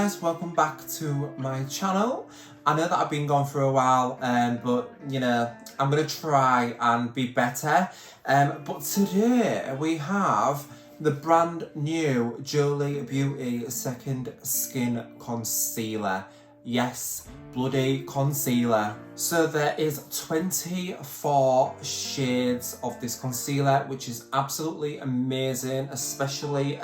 guys, welcome back to my channel. I know that I've been gone for a while, but you know, I'm gonna try and be better. But today we have the brand new Jolie Beauty Second Skin Concealer. Yes, bloody concealer. So there is 24 shades of this concealer, which is absolutely amazing, especially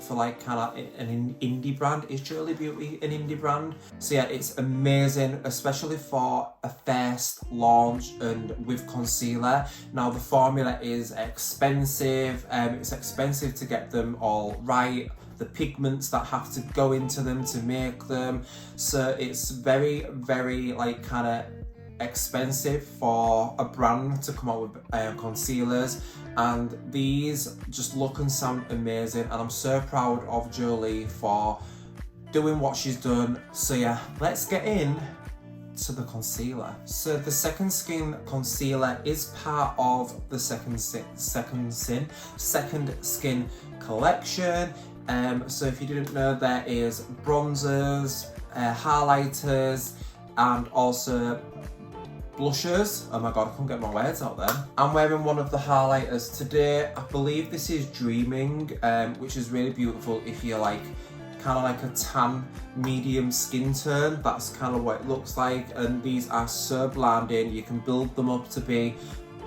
for like kind of an indie brand. Is Jolie Beauty an indie brand? So yeah, it's amazing, especially for a first launch and with concealer. Now the formula is expensive. It's expensive to get them all right. The pigments that have to go into them to make them, so it's very like kind of expensive for a brand to come out with concealers, and these just look and sound amazing, and I'm so proud of Jolie for doing what she's done. So yeah, let's get in to the concealer. So the Second Skin Concealer is part of the Second Skin collection. So if you didn't know, there is bronzers, highlighters, and also blushers. Oh my god, I couldn't get my words out then. I'm wearing one of the highlighters today. I believe this is Dreaming, which is really beautiful if you're like kind of like a tan medium skin tone. That's kind of what it looks like, and these are so blinding. You can build them up to be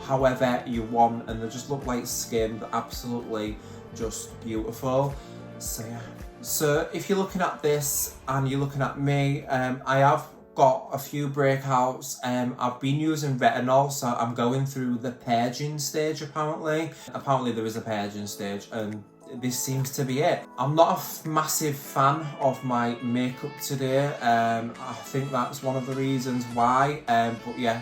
however you want, and they just look like skin. They're absolutely just beautiful. So yeah, so if you're looking at this and you're looking at me, I have got a few breakouts. I've been using retinol, so I'm going through the purging stage apparently. Apparently there is a purging stage, and this seems to be it. I'm not a massive fan of my makeup today. I think that's one of the reasons why, but yeah,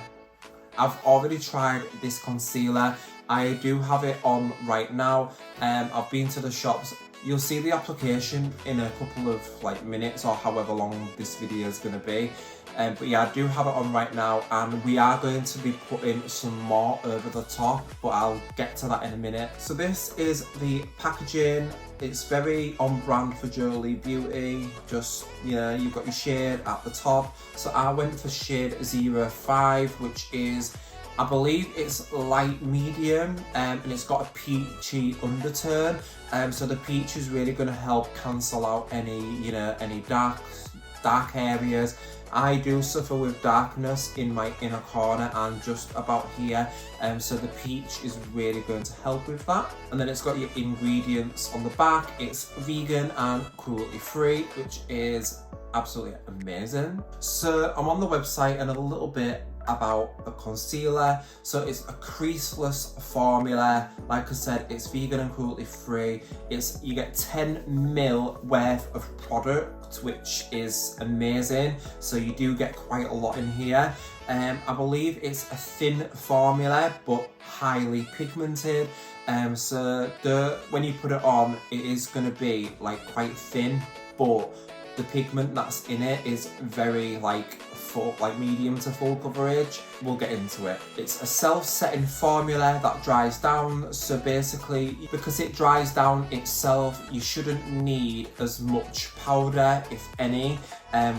I've already tried this concealer. I do have it on right now. I've been to the shops. You'll see the application in a couple of like minutes or however long this video is going to be. But yeah, I do have it on right now, and we are going to be putting some more over the top, but I'll get to that in a minute. So this is the packaging. It's very on brand for Jolie Beauty. Just, you know, you've got your shade at the top. So I went for shade 05, which is, I believe it's light medium, and it's got a peachy undertone. So the peach is really going to help cancel out any, you know, any dark areas. I do suffer with darkness in my inner corner and just about here, so the peach is really going to help with that. And then it's got your ingredients on the back. It's vegan and cruelty free, which is absolutely amazing. So I'm on the website, and a little bit about the concealer. So it's a creaseless formula. Like I said, it's vegan and cruelty free. You get 10 ml worth of product, which is amazing. So you do get quite a lot in here. I believe it's a thin formula but highly pigmented. So when you put it on, it is going to be like quite thin, but the pigment that's in it is very like full, like medium to full coverage. We'll get into it. It's a self-setting formula that dries down. So basically, because it dries down itself, you shouldn't need as much powder, if any,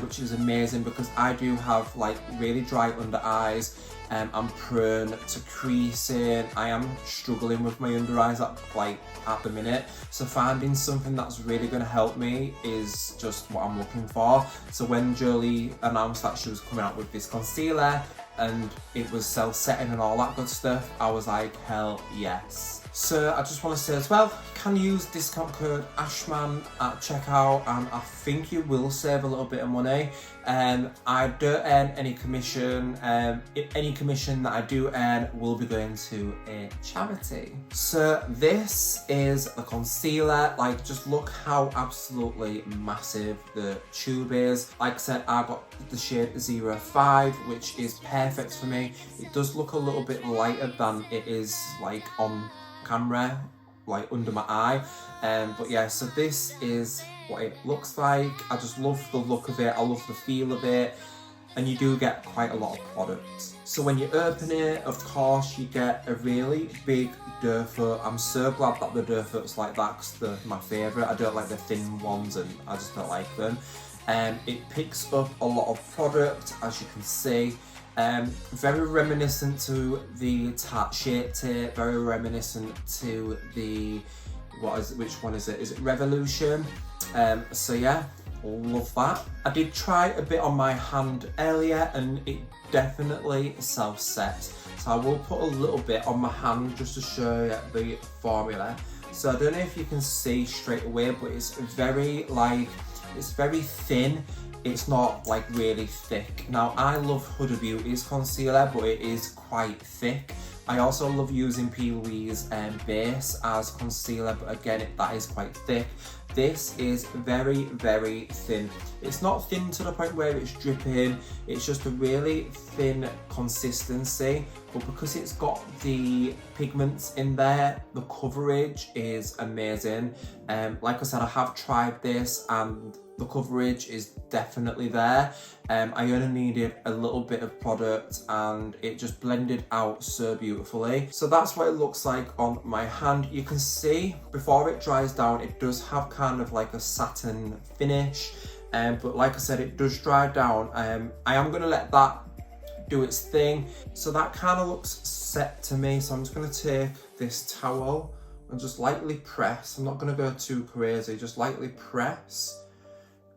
which is amazing because I do have like really dry under eyes. I'm prone to creasing. I am struggling with my under eyes at the minute. So finding something that's really going to help me is just what I'm looking for. So when Jolie announced that she was coming out with this concealer and it was self-setting and all that good stuff, I was like, hell yes. So I just want to say as well, you can use discount code Ashman at checkout, and I think you will save a little bit of money. I don't earn any commission. Any commission that I do earn will be going to a charity. So this is a concealer. Like, just look how absolutely massive the tube is. Like I said, I got the shade 05, which is perfect for me. It does look a little bit lighter than it is like on camera, like under my eye, but yeah, so this is what it looks like. I just love the look of it. I love the feel of it, and you do get quite a lot of products. So when you open it, of course, you get a really big doe foot. I'm so glad that the doe foot's like that because they're my favourite. I don't like the thin ones, and I just don't like them. It picks up a lot of product, as you can see. Very reminiscent to the Tarte Shape Tape, very reminiscent to the, which one is it? Is it Revolution? So yeah, love that. I did try a bit on my hand earlier and it definitely self-set. So I will put a little bit on my hand just to show you the formula. So I don't know if you can see straight away, but it's very thin. It's not like really thick. Now I love Huda Beauty's concealer, but it is quite thick. I also love using P. Louise base as concealer, but again, that is quite thick. This is very, very thin. It's not thin to the point where it's dripping, it's just a really thin consistency, but because it's got the pigments in there, the coverage is amazing. Like I said, I have tried this and the coverage is definitely there. I only needed a little bit of product and it just blended out so beautifully. So that's what it looks like on my hand. You can see before it dries down, it does have kind of like a satin finish. But like I said, it does dry down. I am going to let that do its thing. So that kind of looks set to me. So I'm just going to take this towel and just lightly press. I'm not going to go too crazy, just lightly press.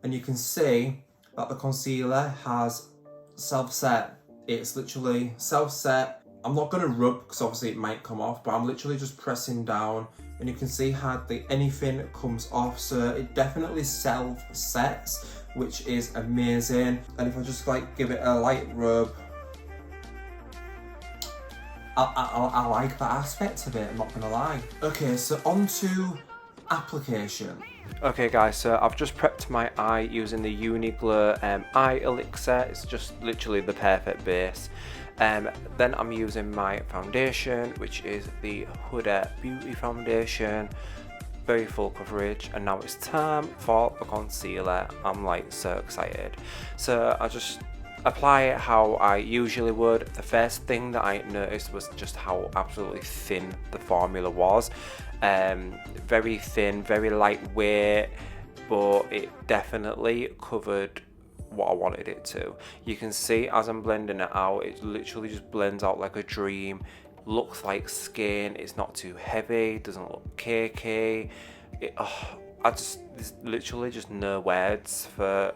And you can see that the concealer has self-set. It's literally self-set. I'm not going to rub because obviously it might come off, but I'm literally just pressing down and you can see hardly anything comes off. So it definitely self-sets, which is amazing. And if I just like give it a light rub, I like that aspect of it, I'm not going to lie. Okay, so on to application. Okay guys, so I've just prepped my eye using the Uniglow eye elixir. It's just literally the perfect base. Then I'm using my foundation, which is the Huda Beauty foundation, very full coverage, and now it's time for the concealer. I'm like so excited. So I just apply it how I usually would. The first thing that I noticed was just how absolutely thin the formula was. Very thin, very lightweight, but it definitely covered what I wanted it to. You can see as I'm blending it out, it literally just blends out like a dream. Looks like skin, it's not too heavy, doesn't look cakey. There's literally just no words for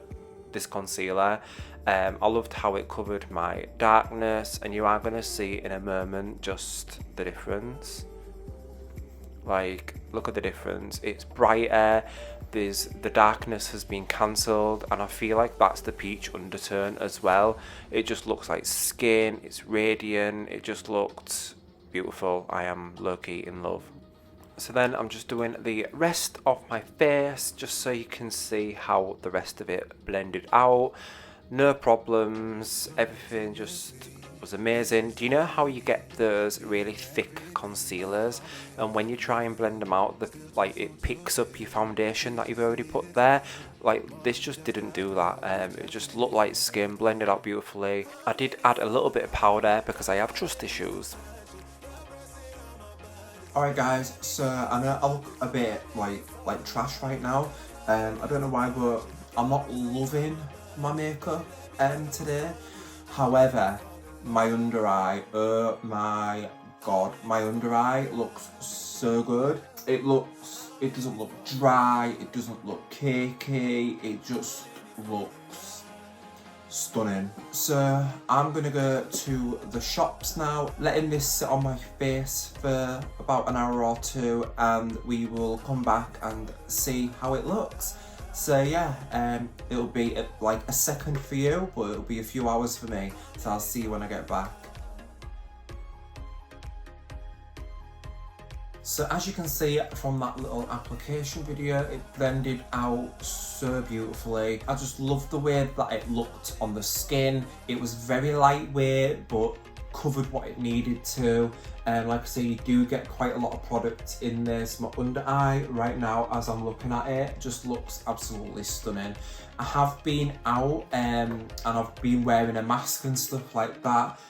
this concealer. I loved how it covered my darkness, and you are going to see in a moment just the difference. Like, look at the difference. It's brighter, the darkness has been cancelled, and I feel like that's the peach undertone as well. It just looks like skin, it's radiant, it just looked beautiful. I am low-key in love. So then I'm just doing the rest of my face just so you can see how the rest of it blended out. No problems, everything just was amazing. Do you know how you get those really thick concealers and when you try and blend them out, it picks up your foundation that you've already put there? Like, this just didn't do that. It just looked like skin, blended out beautifully. I did add a little bit of powder because I have trust issues. Alright guys, so I know I look a bit like trash right now. I don't know why, but I'm not loving my makeup today. However, my under eye, oh my god, my under eye looks so good. It doesn't look dry, it doesn't look cakey, it just looks stunning. So I'm gonna go to the shops now, letting this sit on my face for about an hour or two, and we will come back and see how it looks. So yeah, it'll be like a second for you, but it'll be a few hours for me. So I'll see you when I get back. So as you can see from that little application video, it blended out so beautifully. I just loved the way that it looked on the skin. It was very lightweight, but covered what it needed to. Like I say, you do get quite a lot of product in this. My under eye right now, as I'm looking at it, just looks absolutely stunning. I have been out and I've been wearing a mask and stuff like that.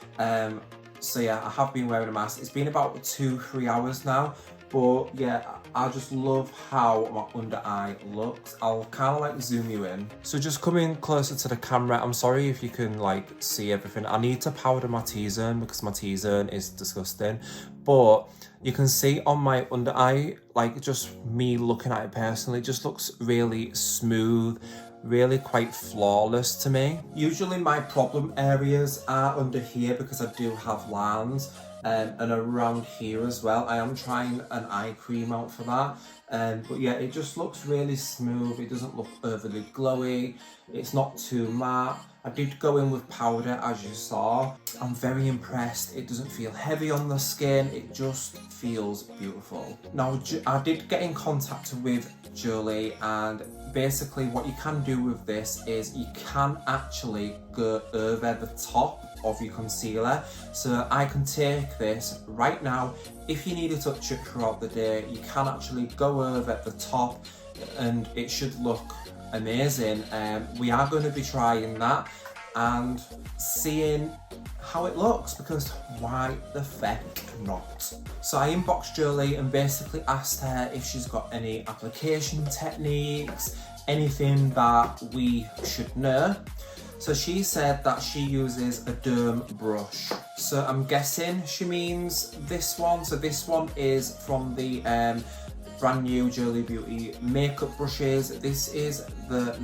So yeah, I have been wearing a mask. It's been about 2-3 hours now, But yeah, I just love how my under eye looks. I'll kind of like zoom you in. So just coming closer to the camera, I'm sorry if you can like see everything. I need to powder my T-zone because my T-zone is disgusting. But you can see on my under eye, like just me looking at it personally, it just looks really smooth, really quite flawless to me. Usually my problem areas are under here because I do have lines. And around here as well. I am trying an eye cream out for that. But yeah, it just looks really smooth. It doesn't look overly glowy. It's not too matte. I did go in with powder, as you saw. I'm very impressed. It doesn't feel heavy on the skin. It just feels beautiful. Now, I did get in contact with Jolie, and basically what you can do with this is you can actually go over the top of your concealer. So I can take this right now. If you need to touch it throughout the day, you can actually go over the top and it should look amazing. We are going to be trying that and seeing how it looks, because why the feck not? So I inboxed Jolie and basically asked her if she's got any application techniques, anything that we should know. So she said that she uses a derm brush. So I'm guessing she means this one. So this one is from the brand new Jolie Beauty makeup brushes. This is the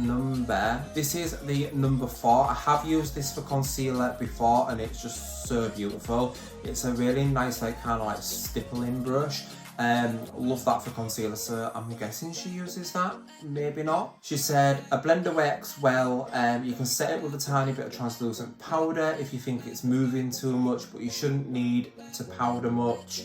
number 4. I have used this for concealer before and it's just so beautiful. It's a really nice like kind of like stippling brush. Love that for concealer, so I'm guessing she uses that, maybe not. She said a blender works well. You can set it with a tiny bit of translucent powder if you think it's moving too much, but you shouldn't need to powder much.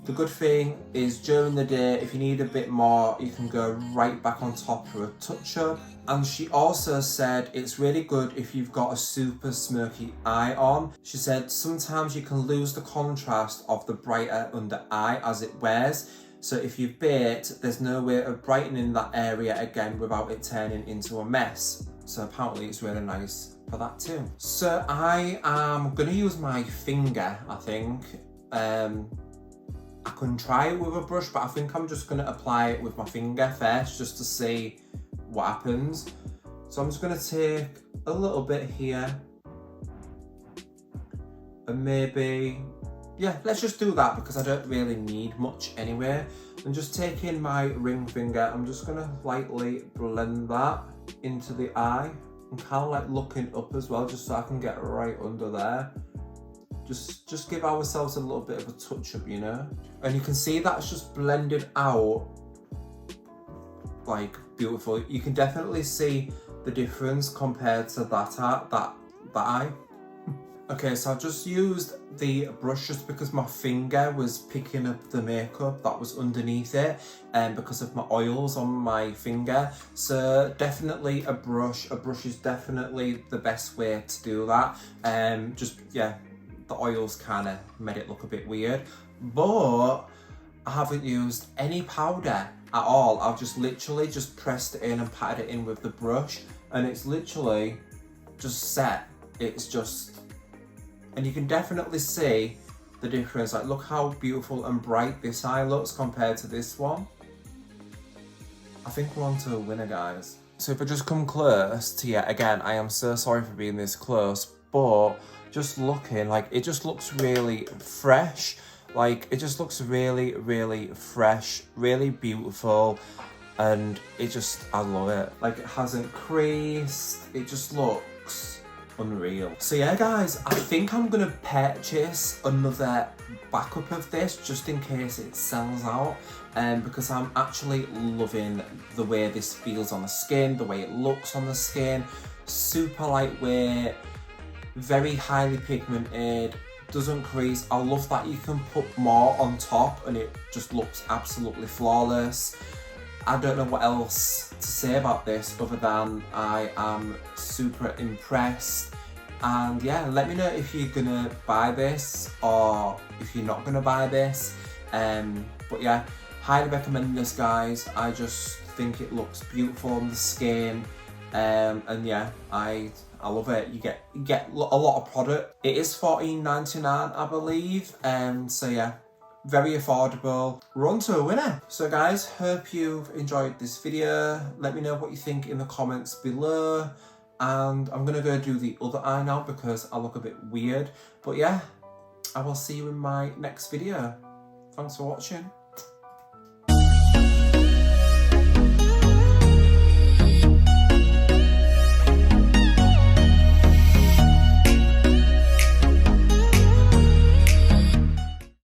The good thing is during the day, if you need a bit more, you can go right back on top for a touch-up. And she also said it's really good if you've got a super smoky eye on. She said sometimes you can lose the contrast of the brighter under eye as it wears. So if you've baked, there's no way of brightening that area again without it turning into a mess. So apparently it's really nice for that too. So I am gonna use my finger, I think. I can try it with a brush, but I think I'm just going to apply it with my finger first just to see what happens. So I'm just going to take a little bit here and maybe, yeah, let's just do that because I don't really need much anyway. And just taking my ring finger, I'm just going to lightly blend that into the eye and kind of like looking up as well, just so I can get right under there. Just give ourselves a little bit of a touch up, you know? And you can see that's just blended out like beautiful. You can definitely see the difference compared to that eye. Okay, so I just used the brush just because my finger was picking up the makeup that was underneath it and because of my oils on my finger. So definitely a brush. A brush is definitely the best way to do that. The oils kind of made it look a bit weird, but I haven't used any powder at all. I've just literally just pressed it in and patted it in with the brush and it's literally just set. It's just, and you can definitely see the difference. Like look how beautiful and bright this eye looks compared to this one. I think we're on to a winner, guys. So if I just come close to you, again, I am so sorry for being this close, but just looking, like it just looks really fresh. Like it just looks really, really fresh, really beautiful. And it just, I love it. Like it hasn't creased. It just looks unreal. So yeah, guys, I think I'm gonna purchase another backup of this just in case it sells out. Because I'm actually loving the way this feels on the skin, the way it looks on the skin. Super lightweight, very highly pigmented, doesn't crease. I love that you can put more on top and it just looks absolutely flawless. I don't know what else to say about this other than I am super impressed. And yeah, let me know if you're gonna buy this or if you're not gonna buy this. But yeah, highly recommend this, guys. I just think it looks beautiful on the skin. And yeah, I love it. You get a lot of product. It is $14.99, I believe. So yeah, very affordable. We're on to a winner. So guys, hope you've enjoyed this video. Let me know what you think in the comments below. And I'm gonna go do the other eye now because I look a bit weird. But yeah, I will see you in my next video. Thanks for watching.